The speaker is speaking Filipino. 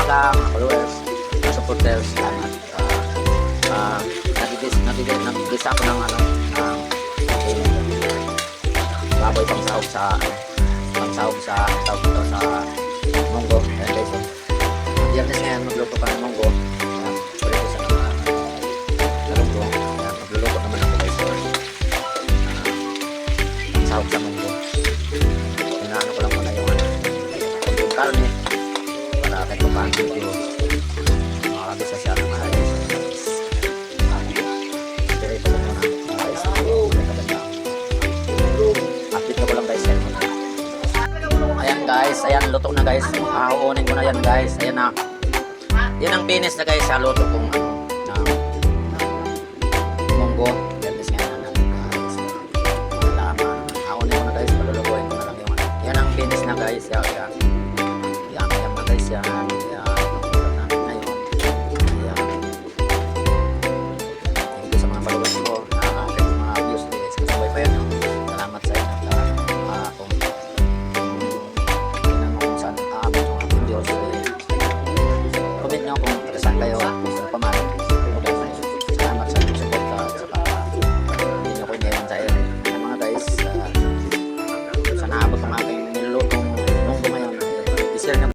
mga followers, mga supporters, salamat. Nag-gis ako ng baboy pang sahog sa tawag dito sa munggo. Ayan guys, so biyernes ngayon magluto ka ng munggo. Pwede sa nalunggo. Magluluto naman ako guys, sahog sa munggo. Inaano ko lang muna yung konting karne para kahit pa paano video makakabisa siya ng maayos. Direto ko muna guys, update ko lang guys yan. Ayan guys, ayan luto na guys. Uunin ko na yan guys. Ayan na, yan ang finish na guys sa luto kong munggo. Yan guys, yan na uunin ko na guys, palulubuin ko na lang yung yan ang finish na guys. Yan na guys yan.